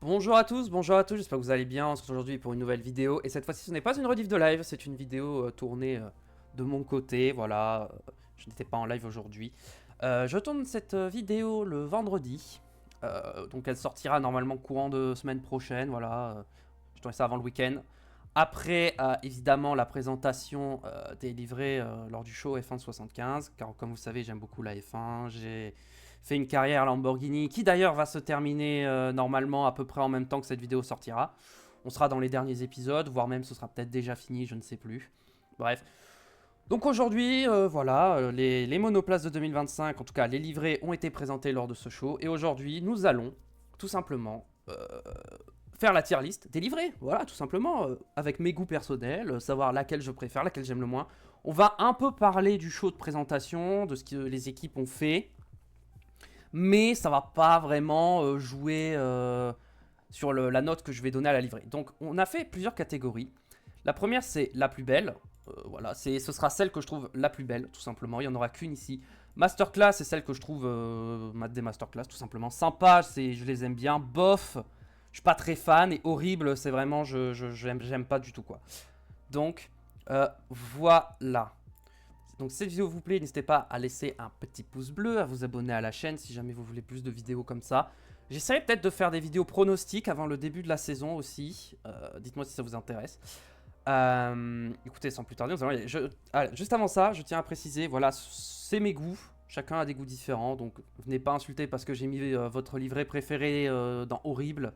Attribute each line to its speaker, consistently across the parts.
Speaker 1: Bonjour à tous, j'espère que vous allez bien. On se retrouve aujourd'hui pour une nouvelle vidéo. Et cette fois-ci, ce n'est pas une rediff de live, c'est une vidéo tournée de mon côté. Voilà, je n'étais pas en live aujourd'hui. Je tourne cette vidéo le vendredi. Donc elle sortira normalement courant de semaine prochaine. Voilà, je tourne ça avant le week-end. Après, évidemment, la présentation des livrets lors du show F1 75. Car comme vous savez, j'aime beaucoup la F1. J'ai fait une carrière Lamborghini qui d'ailleurs va se terminer normalement à peu près en même temps que cette vidéo sortira. On sera dans les derniers épisodes, voire même ce sera peut-être déjà fini, je ne sais plus. Bref. Donc aujourd'hui, voilà, les monoplaces de 2025, en tout cas les livrets, ont été présentés lors de ce show. Et aujourd'hui, nous allons tout simplement faire la tier list des livrets. Voilà, tout simplement, avec mes goûts personnels, savoir laquelle je préfère, laquelle j'aime le moins. On va un peu parler du show de présentation, de ce que les équipes ont fait. Mais ça va pas vraiment jouer sur la note que je vais donner à la livrée. Donc on a fait plusieurs catégories. La première c'est la plus belle. Voilà, ce sera celle que je trouve la plus belle, tout simplement. Il n'y en aura qu'une ici. Masterclass, c'est celle que je trouve des masterclass, tout simplement. Sympa, je les aime bien. Bof, je suis pas très fan. Et horrible, c'est vraiment, j'aime pas du tout, quoi. Donc, voilà. Donc si cette vidéo vous plaît, n'hésitez pas à laisser un petit pouce bleu, à vous abonner à la chaîne si jamais vous voulez plus de vidéos comme ça. J'essaierai peut-être de faire des vidéos pronostiques avant le début de la saison aussi. Dites-moi si ça vous intéresse. Écoutez, sans plus tarder, juste avant ça, je tiens à préciser, voilà, c'est mes goûts. Chacun a des goûts différents, donc venez pas insulter parce que j'ai mis votre livret préféré dans Horrible.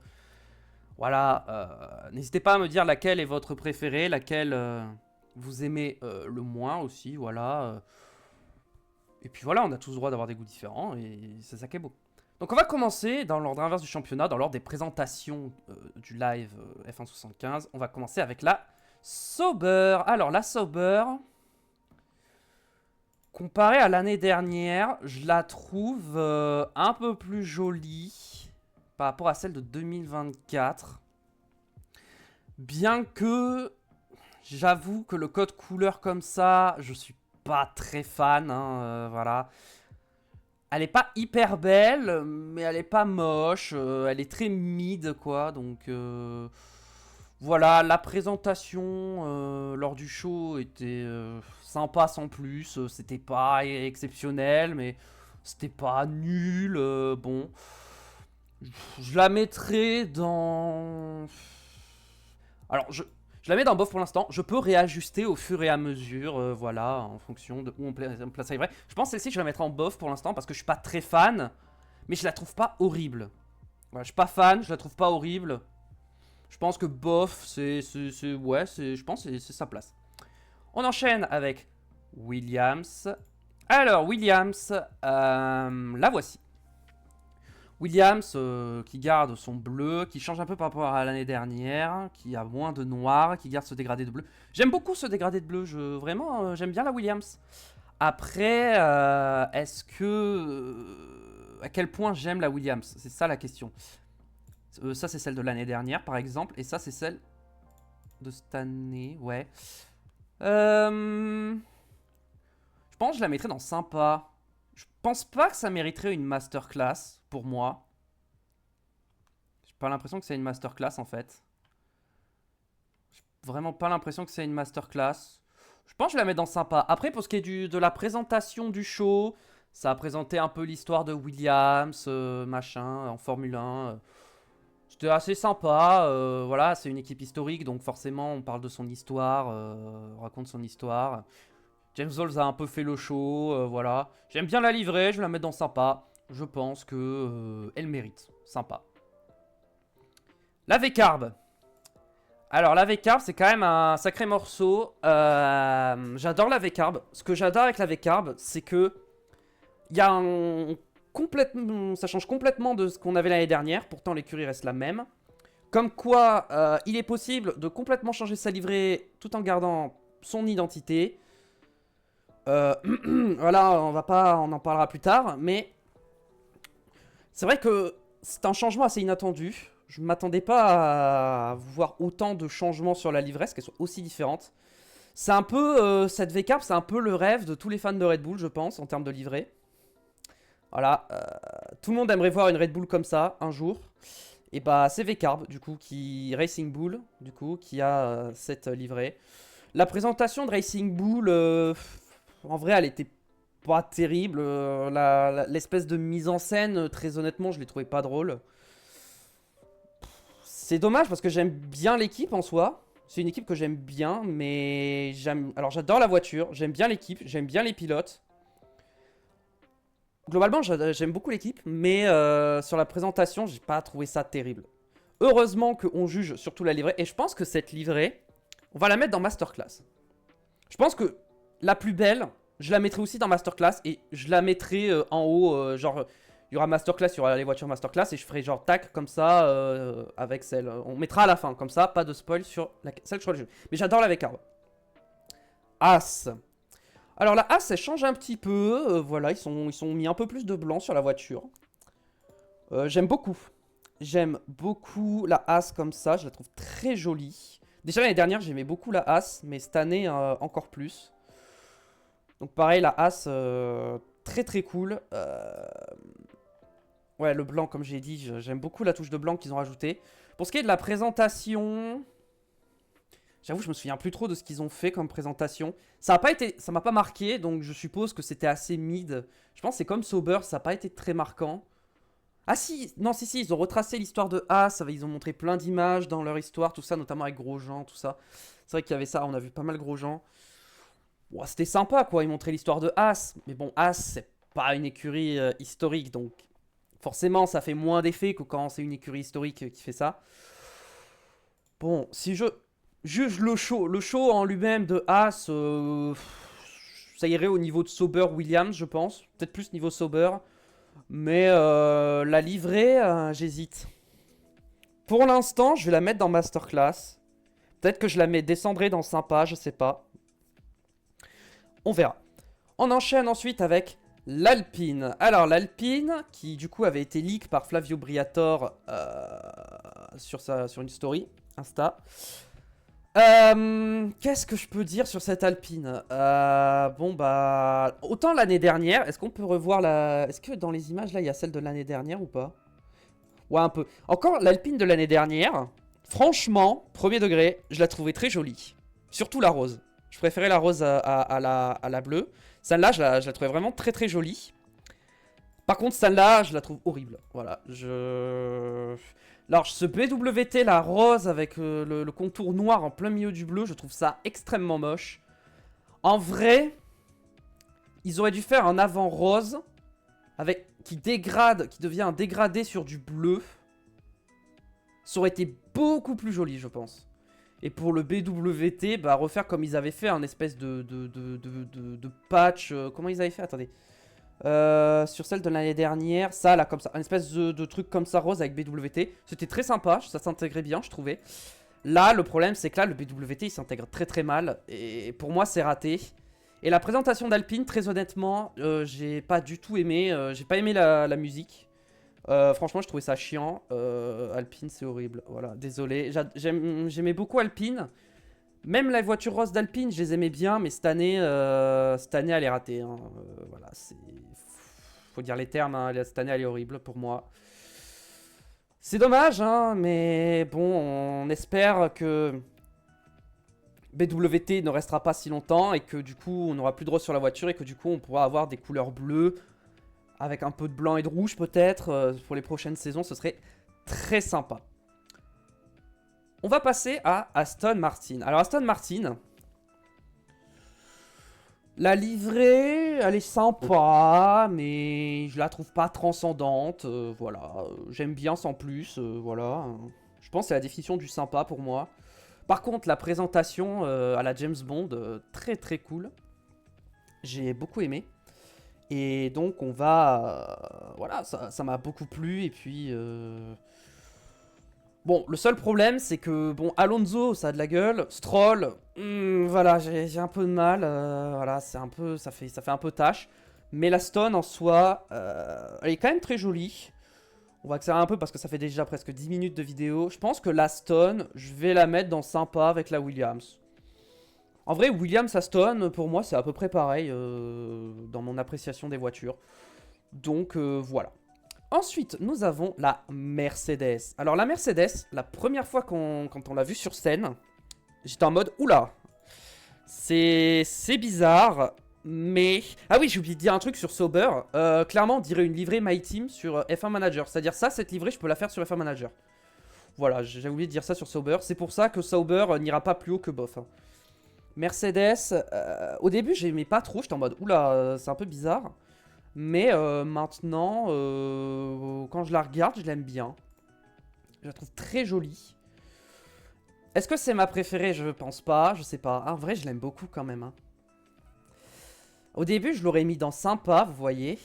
Speaker 1: Voilà, n'hésitez pas à me dire laquelle est votre préféré, laquelle vous aimez le moins aussi, voilà. Et puis voilà, on a tous le droit d'avoir des goûts différents et c'est ça qui est beau. Donc on va commencer dans l'ordre inverse du championnat, dans l'ordre des présentations du live F1 75. On va commencer avec la Sauber. Alors la Sauber, comparée à l'année dernière, je la trouve un peu plus jolie par rapport à celle de 2024. Bien que j'avoue que le code couleur comme ça, je suis pas très fan, hein, voilà. Elle est pas hyper belle, mais elle est pas moche, elle est très mid, quoi, donc... voilà, la présentation lors du show était sympa sans plus, c'était pas exceptionnel, mais c'était pas nul, bon... Je la mettrais dans... Alors, je la mets dans bof pour l'instant. Je peux réajuster au fur et à mesure, voilà, en fonction de où on place la livrée. Je pense que celle-ci, je la mettrai en bof pour l'instant parce que je suis pas très fan, mais je la trouve pas horrible. Voilà, je suis pas fan, je la trouve pas horrible. Je pense que bof, ouais, je pense que c'est sa place. On enchaîne avec Williams. Alors, Williams, la voici. Williams qui garde son bleu, qui change un peu par rapport à l'année dernière, qui a moins de noir, qui garde ce dégradé de bleu. J'aime beaucoup ce dégradé de bleu, vraiment j'aime bien la Williams. Après, est-ce que... à quel point j'aime la Williams? C'est ça la question. Ça c'est celle de l'année dernière par exemple, et ça c'est celle de cette année, ouais. Je pense que je la mettrais dans sympa. Je pense pas que ça mériterait une masterclass pour moi. J'ai pas l'impression que c'est une masterclass en fait. J'ai vraiment pas l'impression que c'est une masterclass. Je pense que je la mets dans sympa. Après, pour ce qui est de la présentation du show, ça a présenté un peu l'histoire de Williams, machin, en Formule 1. C'était assez sympa. Voilà, c'est une équipe historique, donc forcément, on parle de son histoire, on raconte son histoire. James Rolls a un peu fait le show, voilà. J'aime bien la livrée, je vais la mettre dans sympa. Je pense que elle mérite. Sympa. La V-Carb. Alors la V-Carb, c'est quand même un sacré morceau. J'adore la V-Carb. Ce que j'adore avec la V-Carb, c'est que il y a ça change complètement de ce qu'on avait l'année dernière. Pourtant l'écurie reste la même. Comme quoi, il est possible de complètement changer sa livrée tout en gardant son identité. Voilà, on en parlera plus tard, mais c'est vrai que c'est un changement assez inattendu. Je ne m'attendais pas à voir autant de changements sur la livresse, qu'elle soit aussi différente. C'est un peu, cette V-Carb, c'est un peu le rêve de tous les fans de Red Bull, je pense, en termes de livrée. Voilà, tout le monde aimerait voir une Red Bull comme ça, un jour. Et bah c'est V-Carb du coup qui Racing Bull du coup qui a cette livrée. La présentation de Racing Bull, en vrai elle était pas terrible. L'espèce de mise en scène, très honnêtement je l'ai trouvé pas drôle. C'est dommage parce que j'aime bien l'équipe en soi. C'est une équipe que j'aime bien, mais alors j'adore la voiture, j'aime bien l'équipe, j'aime bien les pilotes. Globalement, j'aime beaucoup l'équipe, mais sur la présentation, j'ai pas trouvé ça terrible. Heureusement qu'on juge surtout la livrée, et je pense que cette livrée, on va la mettre dans Masterclass. Je pense que la plus belle, je la mettrai aussi dans Masterclass, et je la mettrai en haut, genre, il y aura Masterclass, il y aura les voitures Masterclass, et je ferai genre tac, comme ça, avec celle. On mettra à la fin, comme ça, pas de spoil sur celle que je choisis. Mais j'adore la V-Carb. As. Alors la As, elle change un petit peu. Voilà, ils sont mis un peu plus de blanc sur la voiture. J'aime beaucoup. J'aime beaucoup la As comme ça. Je la trouve très jolie. Déjà l'année dernière, j'aimais beaucoup la As, mais cette année, encore plus. Donc pareil, la As, très très cool. Ouais, le blanc, comme j'ai dit, j'aime beaucoup la touche de blanc qu'ils ont rajoutée. Pour ce qui est de la présentation... J'avoue, je me souviens plus trop de ce qu'ils ont fait comme présentation. Ça m'a pas marqué, donc je suppose que c'était assez mid. Je pense que c'est comme Sauber, ça n'a pas été très marquant. Ah si, non, si, ils ont retracé l'histoire de As, ils ont montré plein d'images dans leur histoire, tout ça, notamment avec Grosjean, tout ça. C'est vrai qu'il y avait ça, on a vu pas mal Grosjean. Bon, c'était sympa, quoi, ils montraient l'histoire de As. Mais bon, As, c'est pas une écurie historique, donc forcément, ça fait moins d'effet que quand c'est une écurie historique qui fait ça. Bon, si je juge le show en lui-même de As, ça irait au niveau de Sauber Williams, je pense. Peut-être plus niveau Sauber. Mais la livrée, j'hésite. Pour l'instant, je vais la mettre dans Masterclass. Peut-être que je la descendrai dans Sympa, je sais pas. On verra. On enchaîne ensuite avec l'Alpine. Alors l'Alpine, qui du coup avait été leak par Flavio Briatore sur une story Insta. Qu'est-ce que je peux dire sur cette Alpine? Bon bah... Autant l'année dernière, est-ce qu'on peut revoir la... Est-ce que dans les images là, il y a celle de l'année dernière ou pas? Ouais, un peu. Encore l'Alpine de l'année dernière, franchement, premier degré, je la trouvais très jolie. Surtout la rose. Je préférais la rose à la bleue. Celle-là, je la trouvais vraiment très très jolie. Par contre, celle-là, je la trouve horrible. Voilà, Alors, ce BWT, la rose, avec le contour noir en plein milieu du bleu, je trouve ça extrêmement moche. En vrai, ils auraient dû faire un avant rose, qui devient un dégradé sur du bleu. Ça aurait été beaucoup plus joli, je pense. Et pour le BWT, bah, refaire comme ils avaient fait, un espèce de patch. Comment ils avaient fait? Attendez. Sur celle de l'année dernière, ça là comme ça, un espèce de truc comme ça rose avec BWT, c'était très sympa, ça s'intégrait bien je trouvais. Là le problème c'est que là le BWT il s'intègre très très mal et pour moi c'est raté. Et la présentation d'Alpine très honnêtement j'ai pas du tout aimé, j'ai pas aimé la musique. Franchement je trouvais ça chiant, Alpine c'est horrible, voilà désolé, j'aimais beaucoup Alpine. Même la voiture rose d'Alpine, je les aimais bien, mais cette année elle est ratée. Hein. Voilà, faut dire les termes, hein. Cette année, elle est horrible pour moi. C'est dommage, hein, mais bon, on espère que BWT ne restera pas si longtemps et que du coup, on n'aura plus de rose sur la voiture et que du coup, on pourra avoir des couleurs bleues avec un peu de blanc et de rouge peut-être pour les prochaines saisons. Ce serait très sympa. On va passer à Aston Martin. Alors Aston Martin, la livrée, elle est sympa, mais je la trouve pas transcendante. Voilà, j'aime bien sans plus. Voilà, je pense que c'est la définition du sympa pour moi. Par contre, la présentation à la James Bond, très très cool. J'ai beaucoup aimé. Et donc on va... voilà, ça m'a beaucoup plu. Et puis... Bon, le seul problème, c'est que, bon, Alonso, ça a de la gueule. Stroll, voilà, j'ai un peu de mal. Voilà, c'est un peu, ça fait un peu tâche. Mais la Stone, en soi, elle est quand même très jolie. On va accélérer un peu parce que ça fait déjà presque 10 minutes de vidéo. Je pense que la Stone, je vais la mettre dans sympa avec la Williams. En vrai, Williams-Aston, pour moi, c'est à peu près pareil dans mon appréciation des voitures. Donc, voilà. Ensuite, nous avons la Mercedes. Alors la Mercedes, la première fois quand on l'a vue sur scène, j'étais en mode, oula, c'est bizarre, mais... Ah oui, j'ai oublié de dire un truc sur Sauber. Clairement, on dirait une livrée My Team sur F1 Manager. C'est-à-dire ça, cette livrée, je peux la faire sur F1 Manager. Voilà, j'ai oublié de dire ça sur Sauber. C'est pour ça que Sauber n'ira pas plus haut que bof. Hein. Mercedes, au début, j'aimais pas trop. J'étais en mode, oula, c'est un peu bizarre. Mais maintenant, quand je la regarde, je l'aime bien. Je la trouve très jolie. Est-ce que c'est ma préférée? Je pense pas, je sais pas. En vrai, je l'aime beaucoup quand même. Hein. Au début, je l'aurais mis dans sympa, vous voyez.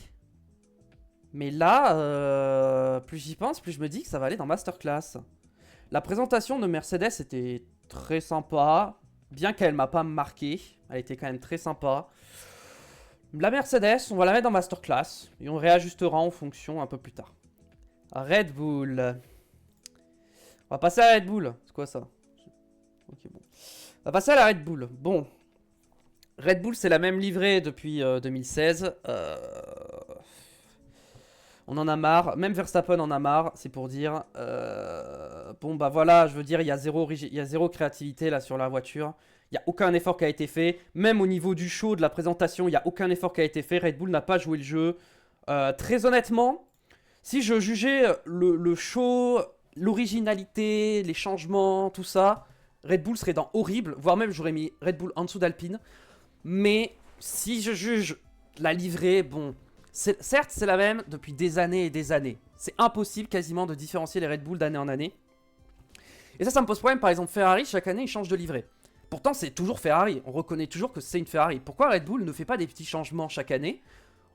Speaker 1: Mais là, plus j'y pense, plus je me dis que ça va aller dans Masterclass. La présentation de Mercedes était très sympa. Bien qu'elle m'a pas marqué. Elle était quand même très sympa. La Mercedes, on va la mettre dans Masterclass. Et on réajustera en fonction un peu plus tard. Red Bull. On va passer à la Red Bull. C'est quoi ça? Ok, bon. On va passer à la Red Bull. Bon. Red Bull, c'est la même livrée depuis 2016. On en a marre. Même Verstappen en a marre, c'est pour dire. Bon, bah voilà, je veux dire, il y a zéro créativité là sur la voiture. Il n'y a aucun effort qui a été fait. Même au niveau du show, de la présentation, il n'y a aucun effort qui a été fait. Red Bull n'a pas joué le jeu. Très honnêtement, si je jugeais le show, l'originalité, les changements, tout ça, Red Bull serait dans horrible. Voire même, j'aurais mis Red Bull en dessous d'Alpine. Mais si je juge la livrée, bon... Certes, c'est la même depuis des années et des années. C'est impossible quasiment de différencier les Red Bull d'année en année. Et ça me pose problème. Par exemple, Ferrari, chaque année, il change de livrée. Pourtant, c'est toujours Ferrari. On reconnaît toujours que c'est une Ferrari. Pourquoi Red Bull ne fait pas des petits changements chaque année?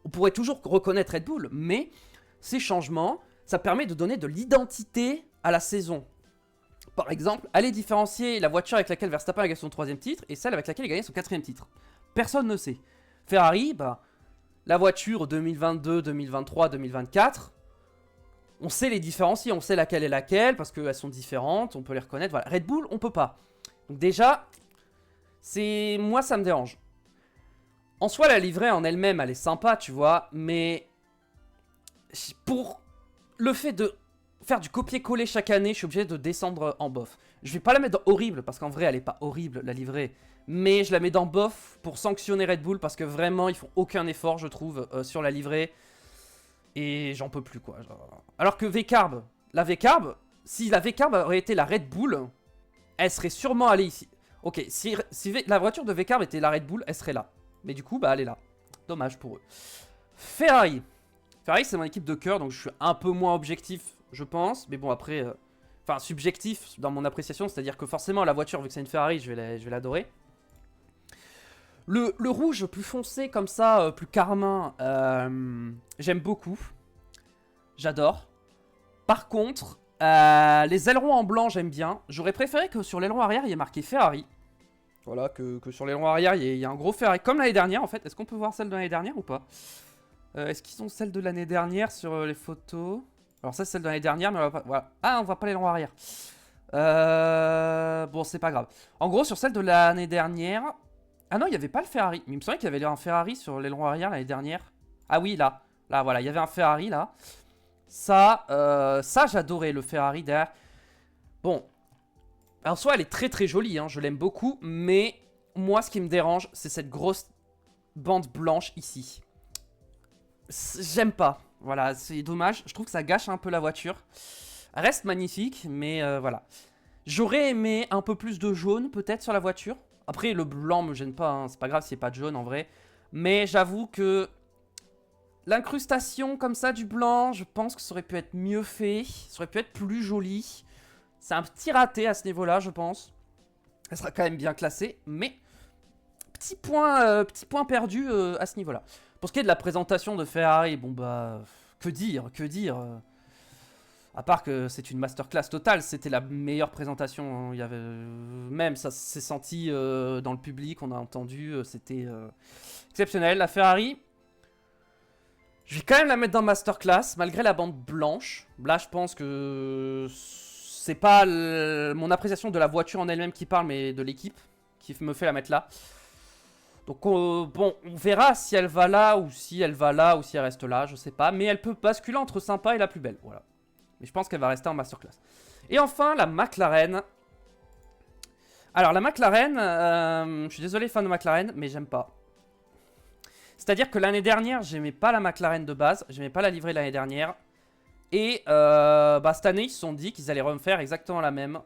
Speaker 1: On pourrait toujours reconnaître Red Bull, mais ces changements, ça permet de donner de l'identité à la saison. Par exemple, aller différencier la voiture avec laquelle Verstappen a gagné son 3e titre et celle avec laquelle il a gagné son 4e titre. Personne ne sait. Ferrari, bah... La voiture 2022, 2023, 2024, on sait les différencier, on sait laquelle est laquelle, parce qu'elles sont différentes, on peut les reconnaître. Voilà. Red Bull, on peut pas. Donc déjà, moi ça me dérange. En soi, la livrée en elle-même, elle est sympa, tu vois, mais pour le fait de faire du copier-coller chaque année, je suis obligé de descendre en bof. Je vais pas la mettre dans horrible, parce qu'en vrai, elle est pas horrible, la livrée. Mais je la mets dans bof pour sanctionner Red Bull parce que vraiment ils font aucun effort je trouve sur la livrée. Et j'en peux plus quoi. Alors que V-Carb, si la V-Carb aurait été la Red Bull, elle serait sûrement allée ici. Ok, si la voiture de V-Carb était la Red Bull, elle serait là. Mais du coup, bah elle est là. Dommage pour eux. Ferrari. Ferrari c'est mon équipe de cœur donc je suis un peu moins objectif je pense. Mais bon après, enfin subjectif dans mon appréciation, c'est-à-dire que forcément la voiture vu que c'est une Ferrari je vais l'adorer. Le rouge plus foncé comme ça, plus carmin, j'aime beaucoup. J'adore. Par contre, les ailerons en blanc j'aime bien. J'aurais préféré que sur l'aileron arrière il y ait marqué Ferrari. Voilà, que sur l'aileron arrière il y a un gros Ferrari. Comme l'année dernière en fait. Est-ce qu'on peut voir celle de l'année dernière ou pas? Est-ce qu'ils ont celle de l'année dernière sur les photos? Alors ça c'est celle de l'année dernière mais on va pas... Voilà. Ah on voit pas l'aileron arrière. Bon c'est pas grave. En gros sur celle de l'année dernière... Ah non, il n'y avait pas le Ferrari. Mais il me semblait qu'il y avait un Ferrari sur l'aileron arrière l'année dernière. Ah oui, là. Là, voilà, il y avait un Ferrari, là. Ça j'adorais le Ferrari derrière. Bon. En soi, elle est très très jolie, hein. Je l'aime beaucoup. Mais moi, ce qui me dérange, c'est cette grosse bande blanche ici. J'aime pas. Voilà, c'est dommage. Je trouve que ça gâche un peu la voiture. Elle reste magnifique, mais voilà. J'aurais aimé un peu plus de jaune, peut-être, sur la voiture. Après, le blanc me gêne pas, hein. C'est pas grave s'il n'y a pas de jaune en vrai. Mais j'avoue que l'incrustation comme ça du blanc, je pense que ça aurait pu être mieux fait. Ça aurait pu être plus joli. C'est un petit raté à ce niveau-là, je pense. Elle sera quand même bien classée, mais petit point perdu à ce niveau-là. Pour ce qui est de la présentation de Ferrari, bon bah, que dire. À part que c'est une masterclass totale, c'était la meilleure présentation. Hein. Il y avait même ça s'est senti dans le public, on a entendu, c'était exceptionnel. La Ferrari, je vais quand même la mettre dans masterclass malgré la bande blanche. Là, je pense que c'est pas mon appréciation de la voiture en elle-même qui parle, mais de l'équipe qui me fait la mettre là. Donc bon, on verra si elle va là ou si elle va là ou si elle reste là, je sais pas. Mais elle peut basculer entre sympa et la plus belle, voilà. Mais je pense qu'elle va rester en masterclass. Et enfin, la McLaren. Alors la McLaren, je suis désolé fan de McLaren, mais j'aime pas. C'est-à-dire que l'année dernière, j'aimais pas la McLaren de base, j'aimais pas la livrée l'année dernière. Et cette année, ils se sont dit qu'ils allaient refaire exactement la même.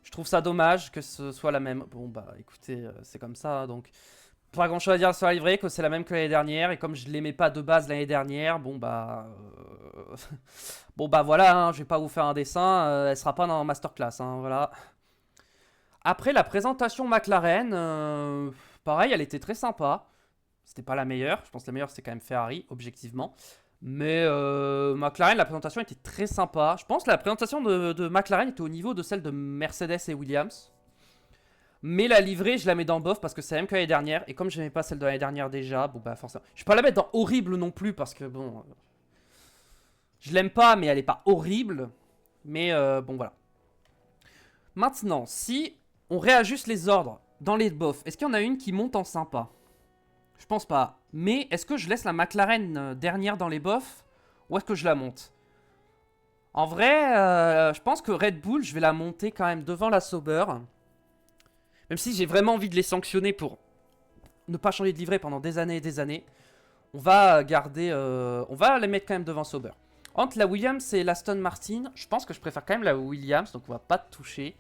Speaker 1: Je trouve ça dommage que ce soit la même. Bon bah écoutez, c'est comme ça, donc pas grand chose à dire sur la livrée, que c'est la même que l'année dernière. Et comme je l'aimais pas de base l'année dernière, bon bah... bon bah voilà, hein, je vais pas vous faire un dessin, elle sera pas dans Masterclass, hein, voilà. Après la présentation McLaren, pareil, elle était très sympa. C'était pas la meilleure, je pense que la meilleure c'était quand même Ferrari, objectivement. Mais McLaren, la présentation était très sympa. Je pense que la présentation de McLaren était au niveau de celle de Mercedes et Williams. Mais la livrée, je la mets dans bof parce que c'est la même que l'année dernière. Et comme je n'aimais pas celle de l'année dernière déjà, bon bah forcément. Je vais pas la mettre dans horrible non plus parce que bon... je l'aime pas, mais elle est pas horrible. Mais bon voilà. Maintenant, si on réajuste les ordres dans les bofs, est-ce qu'il y en a une qui monte en sympa? Je pense pas. Mais est-ce que je laisse la McLaren dernière dans les bofs ou est-ce que je la monte? En vrai, je pense que Red Bull, je vais la monter quand même devant la Sauber. Même si j'ai vraiment envie de les sanctionner pour ne pas changer de livret pendant des années et des années. On va garder... on va les mettre quand même devant Sauber. Entre la Williams et l'Aston Martin, je pense que je préfère quand même la Williams, donc on va pas toucher.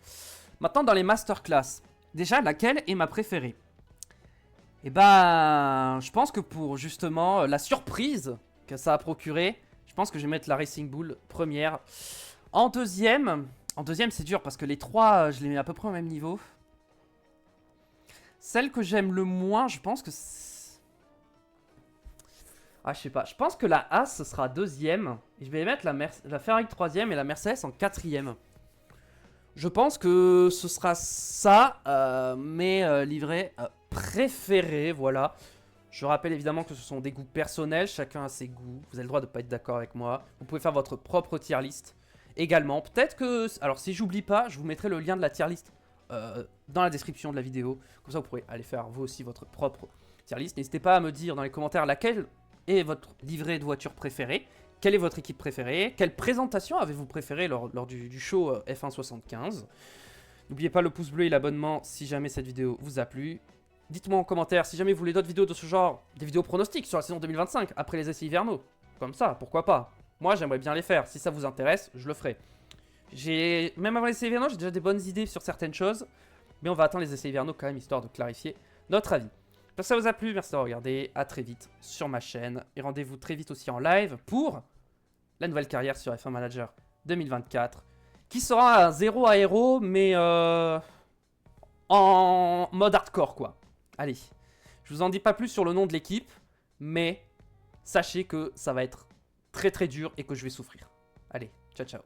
Speaker 1: Maintenant, dans les masterclass, déjà, laquelle est ma préférée? Et ben, je pense que pour justement la surprise que ça a procuré, je pense que je vais mettre la Racing Bull première. En deuxième c'est dur parce que les trois, je les mets à peu près au même niveau. Celle que j'aime le moins, je pense que... ah, je sais pas. Je pense que la As, ce sera deuxième. Et je vais mettre la Ferrari troisième et la Mercedes en quatrième. Je pense que ce sera ça, mes livrets préférés, voilà. Je rappelle évidemment que ce sont des goûts personnels, chacun a ses goûts. Vous avez le droit de ne pas être d'accord avec moi. Vous pouvez faire votre propre tier list également. Peut-être que... alors si j'oublie pas, je vous mettrai le lien de la tier list dans la description de la vidéo. Comme ça vous pourrez aller faire vous aussi votre propre tier list. N'hésitez pas à me dire dans les commentaires laquelle est votre livret de voiture préféré. Quelle est votre équipe préférée? Quelle présentation avez-vous préférée lors du show F1 75? N'oubliez pas le pouce bleu et l'abonnement si jamais cette vidéo vous a plu. Dites-moi en commentaire si jamais vous voulez d'autres vidéos de ce genre, des vidéos pronostics sur la saison 2025 après les essais hivernaux. Comme ça, pourquoi pas? Moi, j'aimerais bien les faire. Si ça vous intéresse, je le ferai. Même avant les essais hivernaux, j'ai déjà des bonnes idées sur certaines choses. Mais on va attendre les essais hivernaux quand même, histoire de clarifier notre avis. J'espère que ça vous a plu, merci d'avoir regardé. À très vite sur ma chaîne. Et rendez-vous très vite aussi en live pour la nouvelle carrière sur F1 Manager 2024. Qui sera un 0 aéro, mais en mode hardcore, quoi. Allez, je vous en dis pas plus sur le nom de l'équipe, mais sachez que ça va être très très dur et que je vais souffrir. Allez, ciao ciao.